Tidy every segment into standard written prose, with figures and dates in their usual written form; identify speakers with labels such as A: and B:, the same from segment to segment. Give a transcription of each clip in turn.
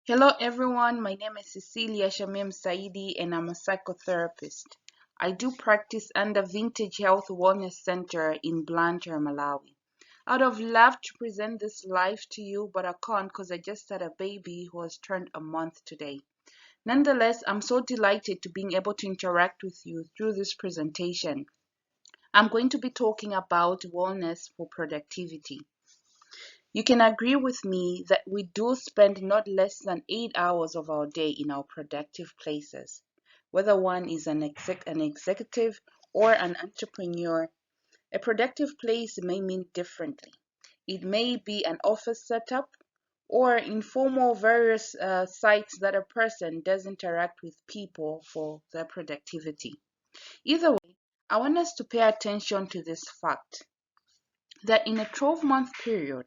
A: Hello everyone, my name is Cecilia Shamim Saidi and I'm a psychotherapist. I do practice under Vintage Health Wellness Center in Blantyre, Malawi. I'd have loved to present this live to you, but I can't because I just had a baby who has turned a month today. Nonetheless, I'm so delighted to being able to interact with you through this presentation. I'm going to be talking about wellness for productivity. You can agree with me that we do spend not less than 8 hours of our day in our productive places. Whether one is an executive or an entrepreneur, a productive place may mean differently. It may be an office setup or informal various sites that a person does interact with people for their productivity. Either way, I want us to pay attention to this fact that in a 12-month period,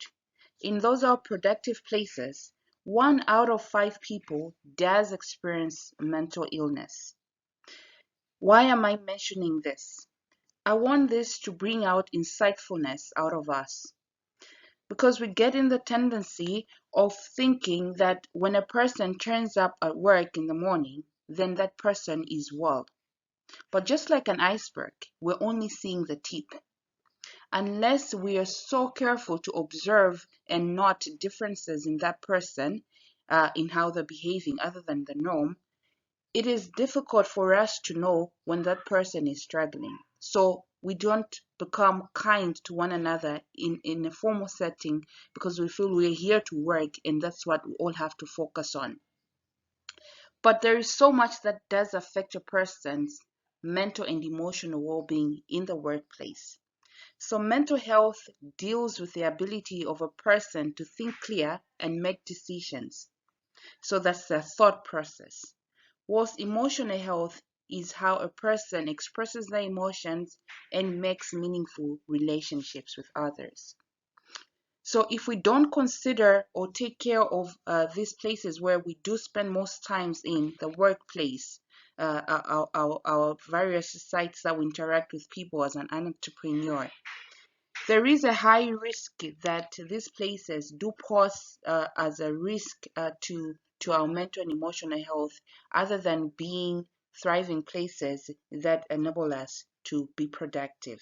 A: in those are productive places, 1 out of 5 people does experience mental illness. Why am I mentioning this? I want this to bring out insightfulness out of us because we get in the tendency of thinking that when a person turns up at work in the morning, then that person is well. But just like an iceberg, we're only seeing the tip. Unless we are so careful to observe and note differences in that person, in how they're behaving other than the norm, it is difficult for us to know when that person is struggling. So we don't become kind to one another in a formal setting because we feel we're here to work and that's what we all have to focus on. But there is so much that does affect a person's mental and emotional well-being in the workplace. So mental health deals with the ability of a person to think clear and make decisions. So that's the thought process. Whilst emotional health is how a person expresses their emotions and makes meaningful relationships with others. So if we don't consider or take care of these places where we do spend most times in the workplace, our various sites that we interact with people as an entrepreneur, there is a high risk that these places do pose as a risk to our mental and emotional health, other than being thriving places that enable us to be productive.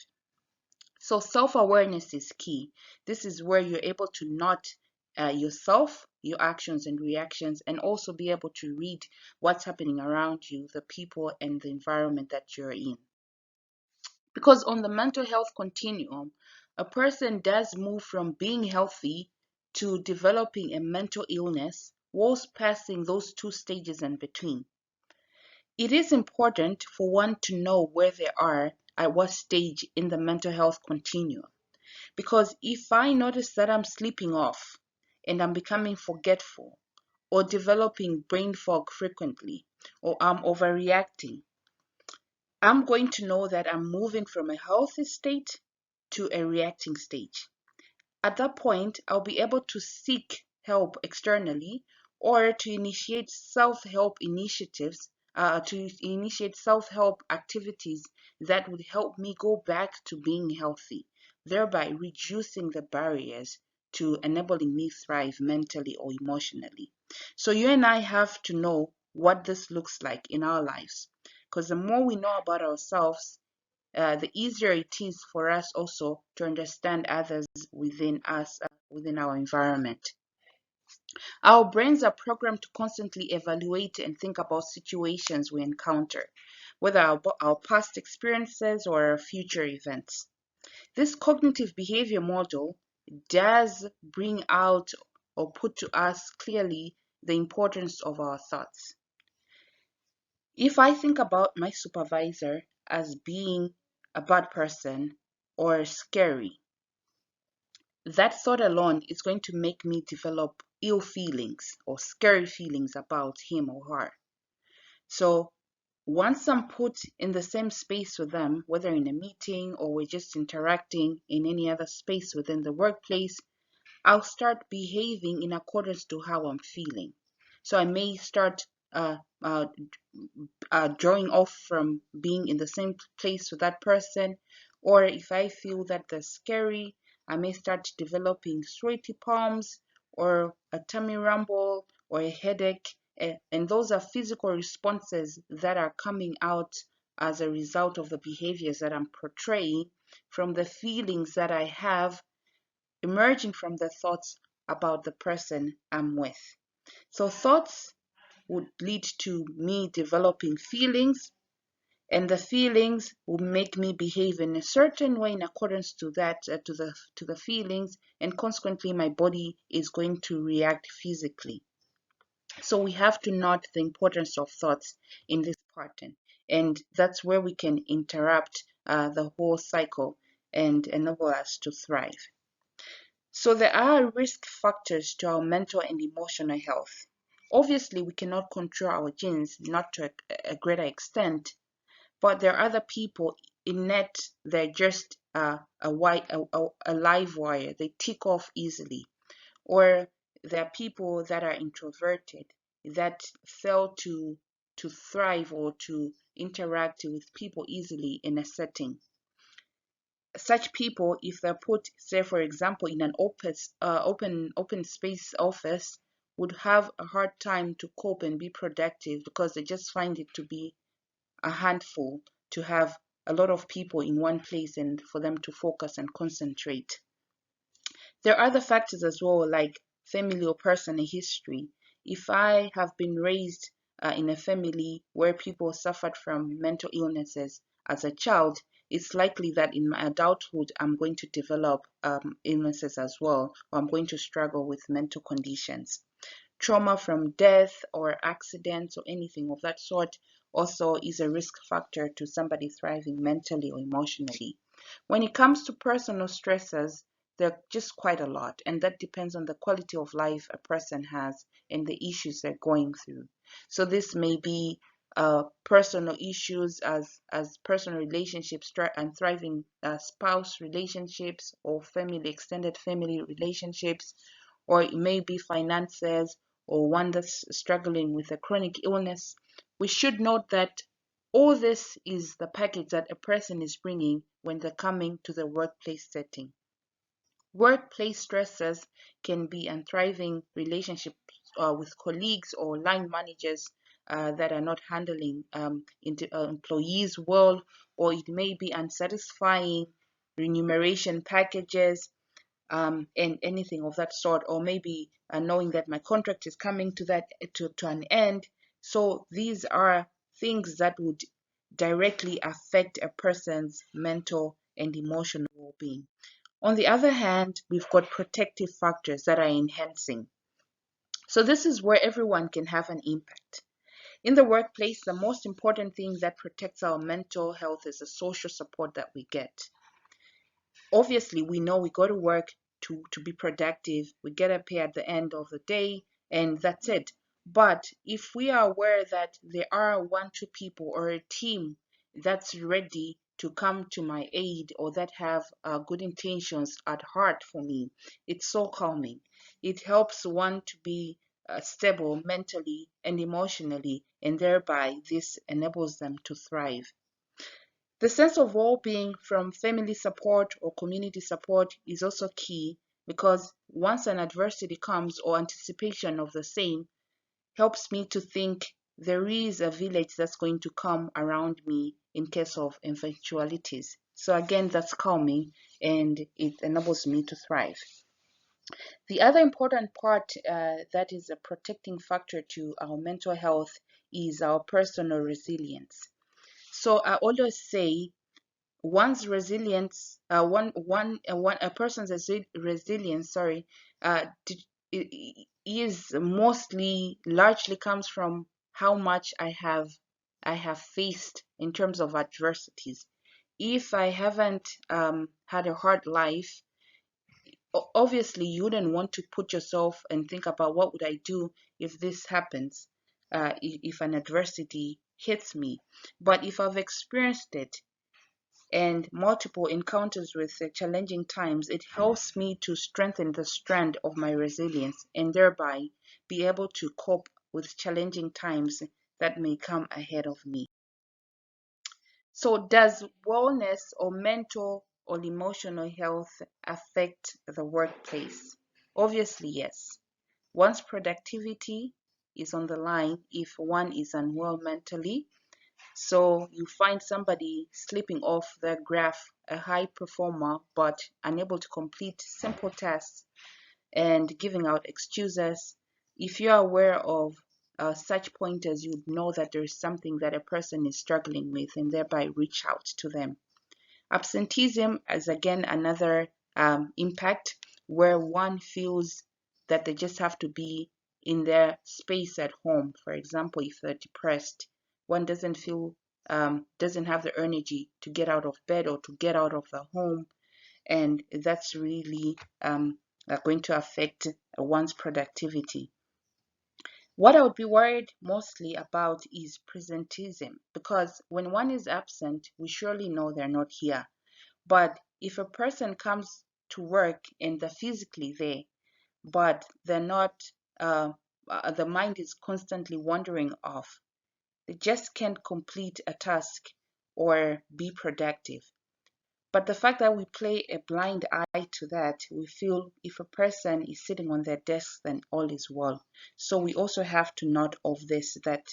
A: So self-awareness is key. This is where you're able to note yourself, your actions and reactions, and also be able to read what's happening around you, the people and the environment that you're in. Because on the mental health continuum, a person does move from being healthy to developing a mental illness whilst passing those two stages in between. It is important for one to know where they are at what stage in the mental health continuum. Because if I notice that I'm sleeping off and I'm becoming forgetful or developing brain fog frequently or I'm overreacting, I'm going to know that I'm moving from a healthy state to a reacting stage. At that point, I'll be able to seek help externally or to initiate self-help initiatives, to initiate self-help activities that would help me go back to being healthy, thereby reducing the barriers to enabling me thrive mentally or emotionally. So you and I have to know what this looks like in our lives, because the more we know about ourselves, the easier it is for us also to understand others within us, within our environment. Our brains are programmed to constantly evaluate and think about situations we encounter, whether our past experiences or our future events. This cognitive behavior model does bring out or put to us clearly the importance of our thoughts. If I think about my supervisor as being a bad person or scary, that thought alone is going to make me develop ill feelings or scary feelings about him or her. So once I'm put in the same space with them, whether in a meeting or we're just interacting in any other space within the workplace, I'll start behaving in accordance to how I'm feeling. So I may start drawing off from being in the same place with that person, or if I feel that they're scary, I may start developing sweaty palms or a tummy rumble or a headache, and those are physical responses that are coming out as a result of the behaviors that I'm portraying, from the feelings that I have emerging from the thoughts about the person I'm with. So thoughts would lead to me developing feelings, and the feelings will make me behave in a certain way in accordance to that, to the feelings, and consequently my body is going to react physically. So we have to note the importance of thoughts in this pattern, and that's where we can interrupt the whole cycle and enable us to thrive. So there are risk factors to our mental and emotional health. Obviously, we cannot control our genes, not to a greater extent, but there are other people in net, they're just a live wire. They tick off easily. Or there are people that are introverted that fail to thrive or to interact with people easily in a setting. Such people, if they're put, say for example, in an open space office, would have a hard time to cope and be productive because they just find it to be a handful to have a lot of people in one place and for them to focus and concentrate. There are other factors as well, like family or personal history. If I have been raised in a family where people suffered from mental illnesses as a child, it's likely that in my adulthood I'm going to develop illnesses as well, or I'm going to struggle with mental conditions. Trauma from death or accidents or anything of that sort also is a risk factor to somebody thriving mentally or emotionally. When it comes to personal stresses, there are just quite a lot, and that depends on the quality of life a person has and the issues they're going through. So this may be personal issues as personal relationships and thriving spouse relationships or family, extended family relationships, or it may be finances or one that's struggling with a chronic illness. We should note that all this is the package that a person is bringing when they're coming to the workplace setting. Workplace stresses can be a thriving relationship with colleagues or line managers that are not handling employees well, or it may be unsatisfying remuneration packages, and anything of that sort, or maybe knowing that my contract is coming to an end. So these are things that would directly affect a person's mental and emotional well-being. On the other hand, we've got protective factors that are enhancing. So this is where everyone can have an impact. In the workplace, the most important thing that protects our mental health is the social support that we get. Obviously, we know we go to work to be productive, we get a pay at the end of the day, and that's it. But if we are aware that there are one, two people or a team that's ready to come to my aid or that have good intentions at heart for me, it's so calming. It helps one to be stable mentally and emotionally, and thereby this enables them to thrive. The sense of well-being from family support or community support is also key, because once an adversity comes or anticipation of the same helps me to think there is a village that's going to come around me in case of eventualities. So again, that's calming and it enables me to thrive. The other important part that is a protecting factor to our mental health is our personal resilience. So I always say one's resilience, a person's resilience, uh, is mostly largely comes from how much I have faced in terms of adversities. If I haven't had a hard life, obviously you wouldn't want to put yourself and think about what would I do if this happens, if an adversity hits me. But if I've experienced it and multiple encounters with challenging times, it helps me to strengthen the strand of my resilience and thereby be able to cope with challenging times that may come ahead of me. So, does wellness or mental or emotional health affect the workplace? Obviously, yes. One's productivity is on the line if one is unwell mentally. So you find somebody slipping off the graph, a high performer, but unable to complete simple tasks and giving out excuses. If you are aware of such pointers, you would know that there is something that a person is struggling with and thereby reach out to them. Absenteeism is again another impact where one feels that they just have to be in their space at home. For example, if they're depressed, one doesn't feel, doesn't have the energy to get out of bed or to get out of the home, and that's really going to affect one's productivity. What I would be worried mostly about is presenteeism, because when one is absent, we surely know they're not here. But if a person comes to work and they're physically there, but they're not, the mind is constantly wandering off, they just can't complete a task or be productive. But the fact that we play a blind eye to that, we feel if a person is sitting on their desk, then all is well. So we also have to note of this, that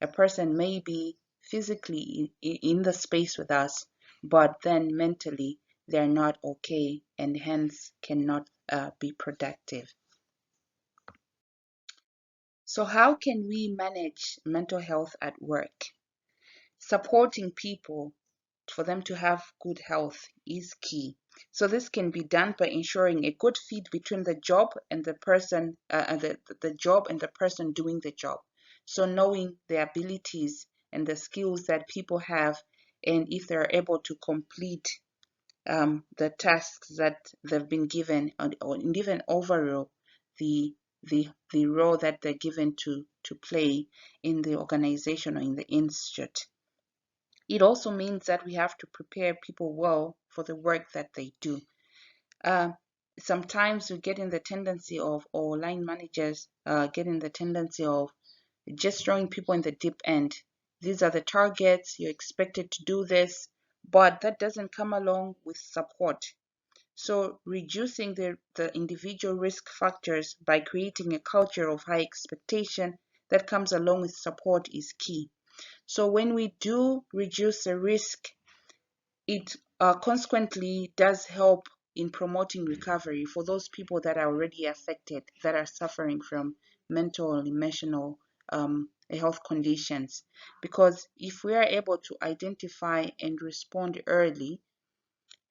A: a person may be physically in the space with us, but then mentally they're not okay and hence cannot be productive. So how can we manage mental health at work? Supporting people for them to have good health is key. So this can be done by ensuring a good fit between the job and the person, the job and the person doing the job. So knowing the abilities and the skills that people have, and if they're able to complete the tasks that they've been given, or even overall the the role that they're given to play in the organization or in the institute. It also means that we have to prepare people well for the work that they do. Uh, Sometimes we get in the tendency of, or line managers get in the tendency of just throwing people in the deep end. These are the targets, you're expected to do this, but that doesn't come along with support. So reducing the individual risk factors by creating a culture of high expectation that comes along with support is key. So when we do reduce the risk, it consequently does help in promoting recovery for those people that are already affected, that are suffering from mental and emotional health conditions. Because if we are able to identify and respond early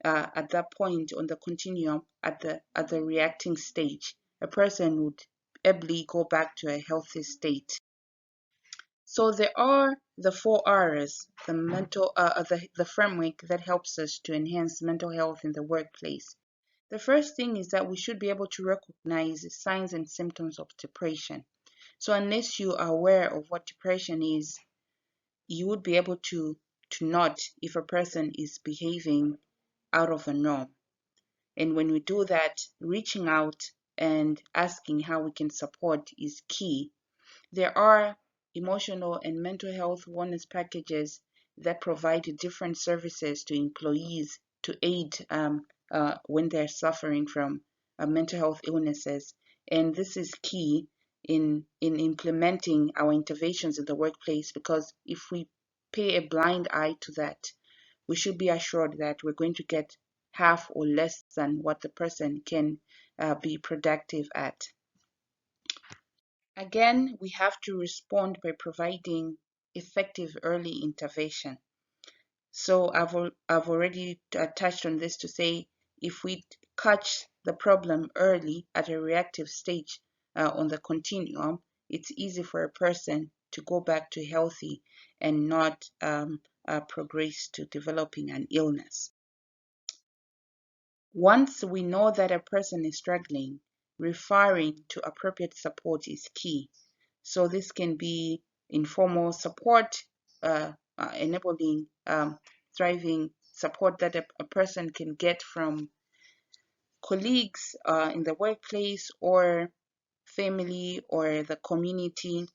A: at that point on the continuum, at the reacting stage, a person would ably go back to a healthy state. So there are the 4 R's, the framework that helps us to enhance mental health in the workplace. The first thing is that we should be able to recognize signs and symptoms of depression. So unless you are aware of what depression is, you would be able to note if a person is behaving out of the norm. And when we do that, reaching out and asking how we can support is key. There are emotional and mental health wellness packages that provide different services to employees to aid when they're suffering from mental health illnesses. And this is key in implementing our interventions in the workplace, because if we pay a blind eye to that, we should be assured that we're going to get half or less than what the person can be productive at. Again, we have to respond by providing effective early intervention. So I've already touched on this to say, if we catch the problem early at a reactive stage on the continuum, it's easy for a person to go back to healthy and not progress to developing an illness. Once we know that a person is struggling, referring to appropriate support is key. So this can be informal support, enabling thriving support that a person can get from colleagues in the workplace or family or the community,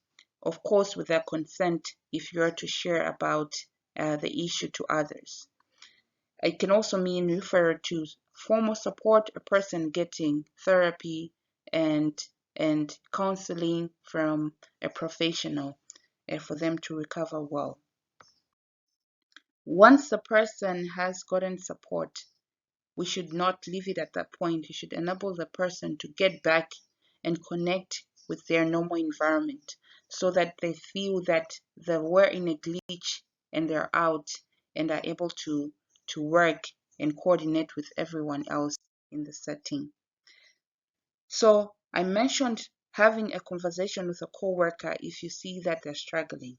A: of course with their consent if you are to share about the issue to others. It can also mean refer to formal support, a person getting therapy and and counseling from a professional for them to recover well. Once the person has gotten support, we should not leave it at that point. You should enable the person to get back and connect with their normal environment so that they feel that they were in a glitch and they're out and are able to work and coordinate with everyone else in the setting. So I mentioned having a conversation with a coworker if you see that they're struggling.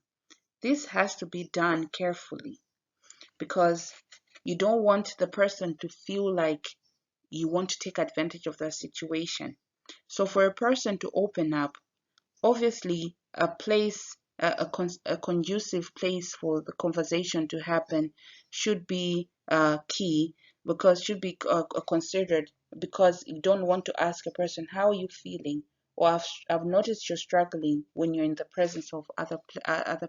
A: This has to be done carefully because you don't want the person to feel like you want to take advantage of that situation. So for a person to open up, obviously a place, a conducive place for the conversation to happen should be key, because should be considered, because you don't want to ask a person, how are you feeling? Or I've noticed you're struggling when you're in the presence of other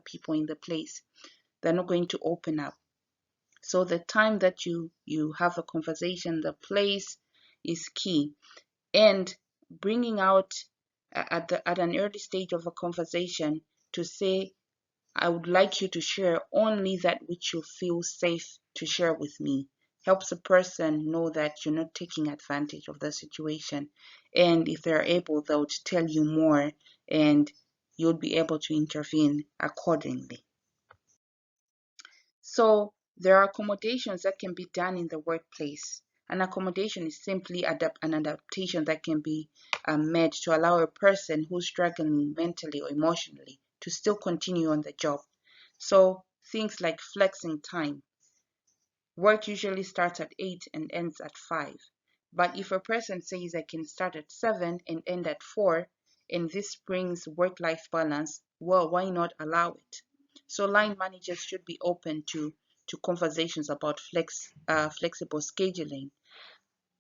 A: people in the place. They're not going to open up. So the time that you have a conversation, the place is key. And bringing out at an early stage of a conversation to say, I would like you to share only that which you feel safe to share with me, helps a person know that you're not taking advantage of the situation. And if they're able, they'll tell you more and you'll be able to intervene accordingly. So there are accommodations that can be done in the workplace. An accommodation is simply an adaptation that can be made to allow a person who's struggling mentally or emotionally to still continue on the job. So things like flexing time. Work usually starts at 8 and ends at 5. But if a person says I can start at 7 and end at 4, and this brings work-life balance, well, why not allow it? So line managers should be open to conversations about flexible scheduling.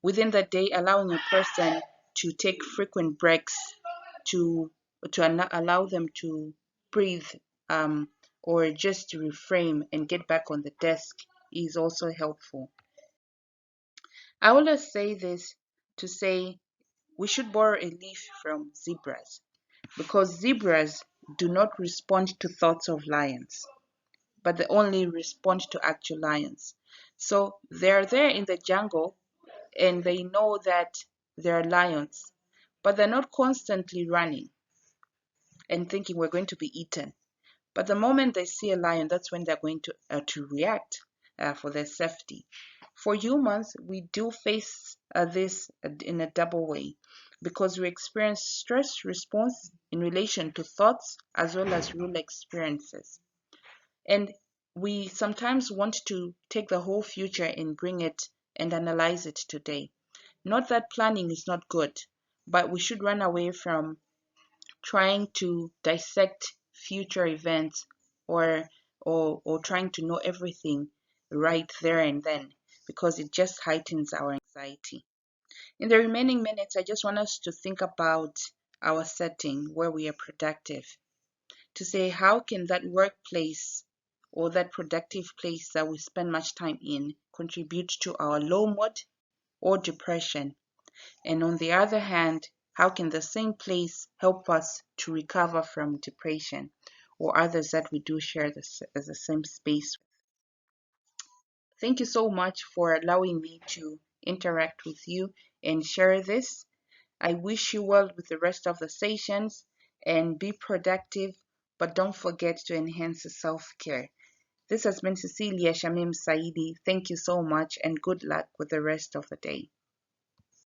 A: Within the day, allowing a person to take frequent breaks to allow them to breathe, or just to reframe and get back on the desk is also helpful. I always say this to say we should borrow a leaf from zebras, because zebras do not respond to thoughts of lions, but they only respond to actual lions. So they're there in the jungle and they know that there are lions, but they're not constantly running and thinking we're going to be eaten. But the moment they see a lion, that's when they're going to react for their safety. For humans, we do face this in a double way, because we experience stress response in relation to thoughts as well as real experiences. And we sometimes want to take the whole future and bring it and analyze it today. Not that planning is not good, but we should run away from trying to dissect future events, or or trying to know everything right there and then, because it just heightens our anxiety. In the remaining minutes, I just want us to think about our setting where we are productive, to say how can that workplace or that productive place that we spend much time in contribute to our low mood or depression. And on the other hand, how can the same place help us to recover from depression or others that we do share the same space? Thank you so much for allowing me to interact with you and share this. I wish you well with the rest of the sessions and be productive, but don't forget to enhance self-care. This has been Cecilia Shamim Saidi. Thank you so much and good luck with the rest of the day.